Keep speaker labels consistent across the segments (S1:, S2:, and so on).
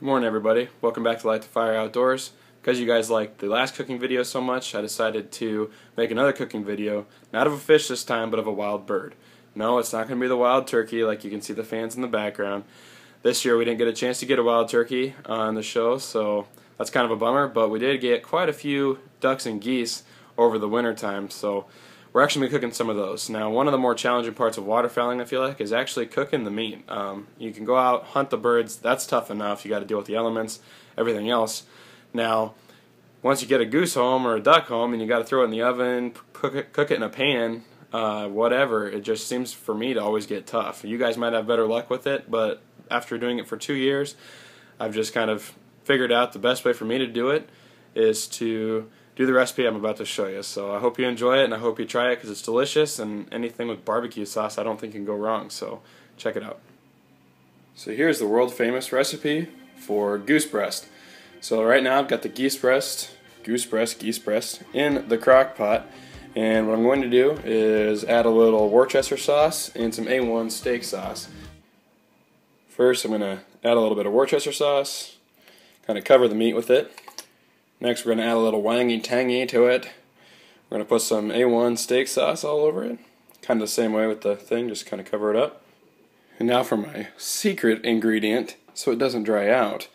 S1: Good morning, everybody. Welcome back to Light the Fire Outdoors. Because you guys liked the last cooking video so much, I decided to make another cooking video, not of a fish this time, but of a wild bird. No, it's not going to be the wild turkey like you can see the fans in the background. This year we didn't get a chance to get a wild turkey on the show, so that's kind of a bummer, but we did get quite a few ducks and geese over the winter time, so we're actually going to be cooking some of those. Now, one of the more challenging parts of waterfowling, I feel like, is actually cooking the meat. You can go out, hunt the birds, that's tough enough. You got to deal with the elements, everything else. Now, once you get a goose home or a duck home and you got to throw it in the oven, cook it in a pan, whatever, it just seems for me to always get tough. You guys might have better luck with it, but after doing it for 2 years, I've just kind of figured out the best way for me to do it is to do the recipe I'm about to show you. So I hope you enjoy it and I hope you try it because it's delicious, and anything with barbecue sauce I don't think can go wrong, so check it out. So here's the world famous recipe for goose breast. So right now I've got the geese breast in the crock pot, and what I'm going to do is add a little Worcester sauce and some A1 steak sauce. First I'm going to add a little bit of Worcester sauce, kind of cover the meat with it. Next we're going to add a little wangy tangy to it. We're going to put some A1 steak sauce all over it. Kind of the same way with the thing, just kind of cover it up. And now for my secret ingredient, so it doesn't dry out.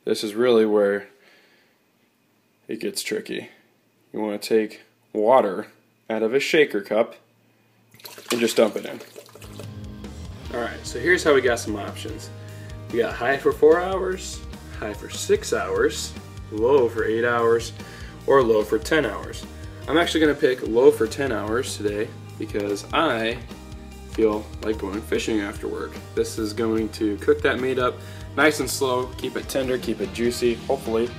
S1: This is really where it gets tricky. You want to take water out of a shaker cup and just dump it in. Alright, so here's how we got some options. We got high for 4 hours, high for 6 hours, low for 8 hours, or low for 10 hours. I'm actually going to pick low for 10 hours today because I feel like going fishing after work. This is going to cook that meat up nice and slow, keep it tender, keep it juicy, hopefully,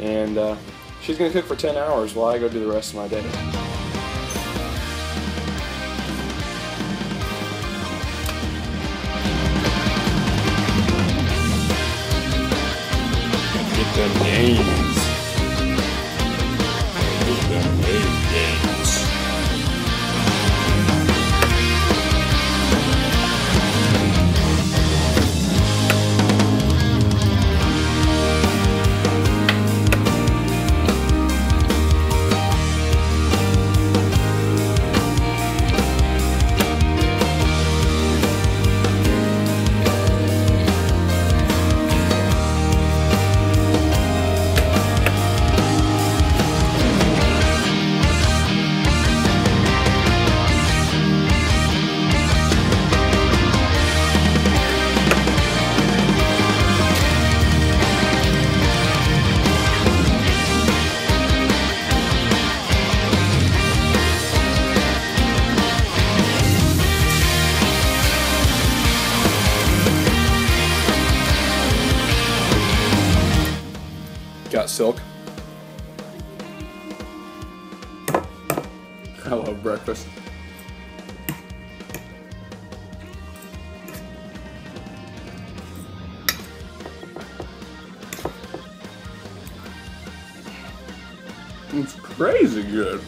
S1: and she's going to cook for 10 hours while I go do the rest of my day. Get them names. Get them names. Got silk. I love breakfast. It's crazy good.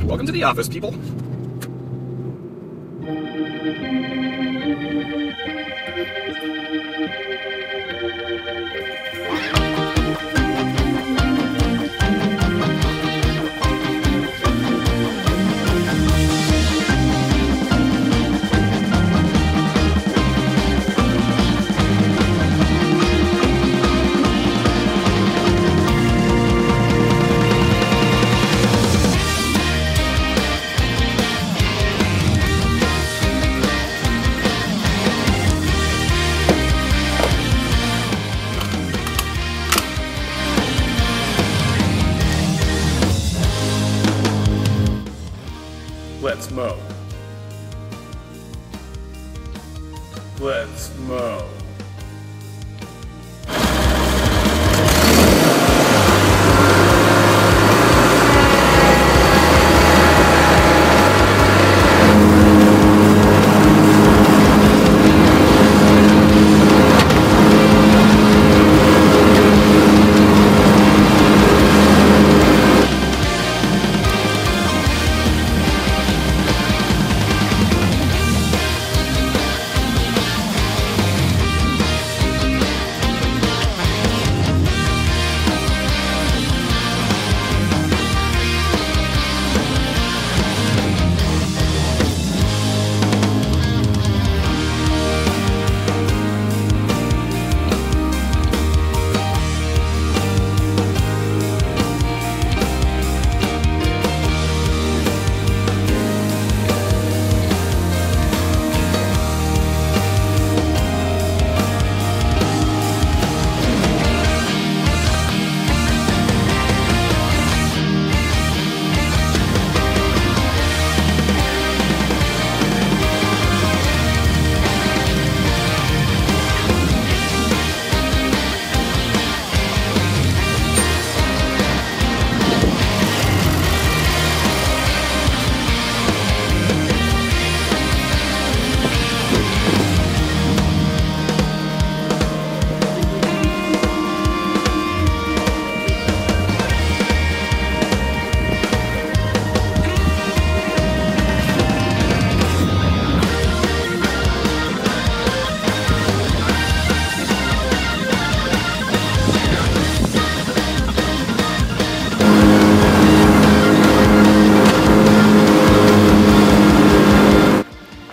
S1: Welcome to the office, people. Let's mow.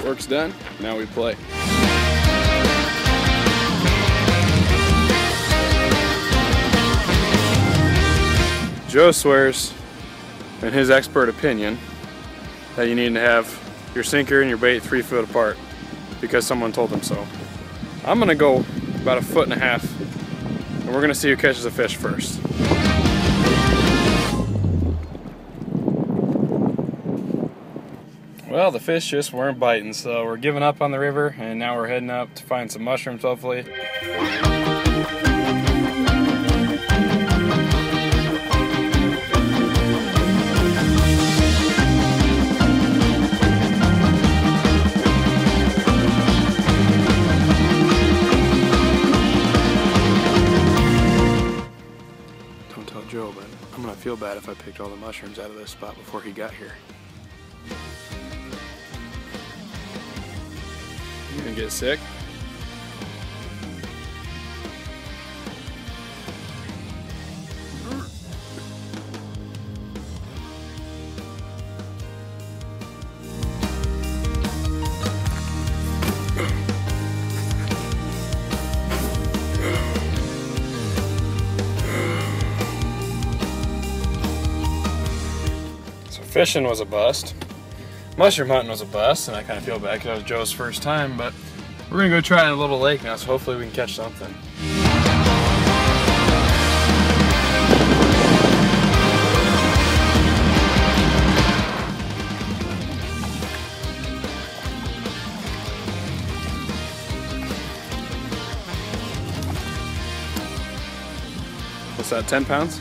S1: Work's done, now we play. Joe swears, in his expert opinion, that you need to have your sinker and your bait 3 foot apart because someone told him so. I'm gonna go about 1.5 feet and we're gonna see who catches a fish first. Well, the fish just weren't biting, so we're giving up on the river, and now we're heading up to find some mushrooms, hopefully. Don't tell Joe, but I'm gonna feel bad if I picked all the mushrooms out of this spot before he got here. You gonna get sick? So fishing was a bust. Mushroom hunting was a bust, and I kind of feel bad because that was Joe's first time, but we're going to go try in a little lake now, so hopefully we can catch something. What's that, 10 pounds?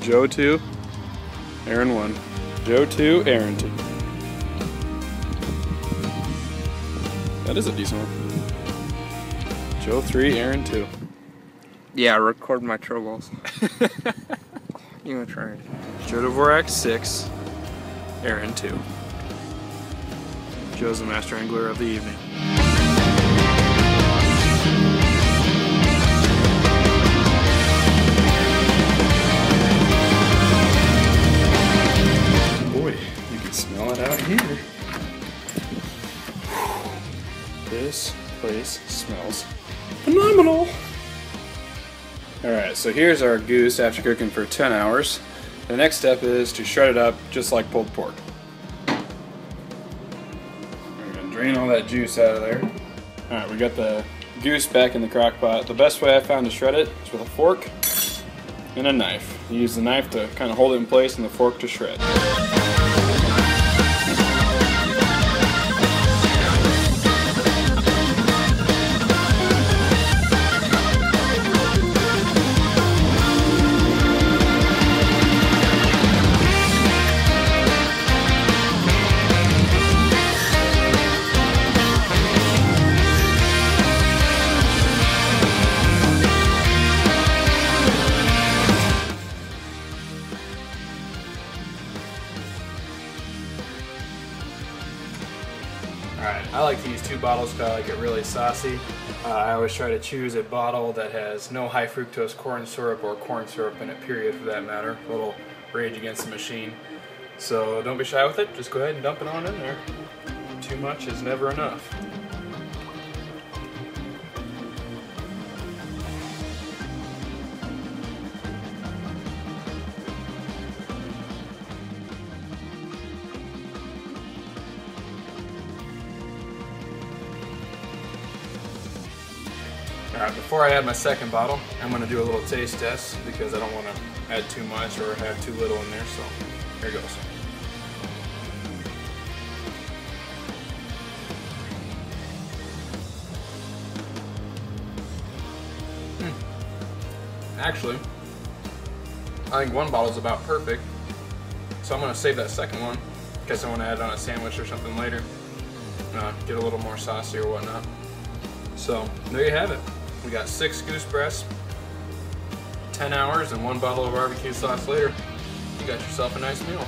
S1: Joe 2, Aaron 1. Joe 2, Aaron 2. That is a decent one. Joe 3, Aaron 2.
S2: Yeah, record my troubles. You want to try it?
S1: Joe Dvorak 6, Aaron 2. Joe's the master angler of the evening. Smell it out here. This place smells phenomenal. Alright, so here's our goose after cooking for 10 hours. The next step is to shred it up just like pulled pork. We're going to drain all that juice out of there. Alright, we got the goose back in the crock pot. The best way I found to shred it is with a fork and a knife. You use the knife to kind of hold it in place and the fork to shred. Alright, I like to use 2 bottles because I like it really saucy. I always try to choose a bottle that has no high fructose corn syrup or corn syrup in it, period, for that matter. A little Rage Against the Machine. So don't be shy with it, just go ahead and dump it on in there. Too much is never enough. Alright, before I add my second bottle, I'm going to do a little taste test because I don't want to add too much or have too little in there, so here goes. Actually, I think 1 bottle is about perfect, so I'm going to save that second one in case I want to add it on a sandwich or something later. Get a little more saucy or whatnot. So, there you have it. We got 6 goose breasts, 10 hours, and 1 bottle of barbecue sauce later. You got yourself a nice meal.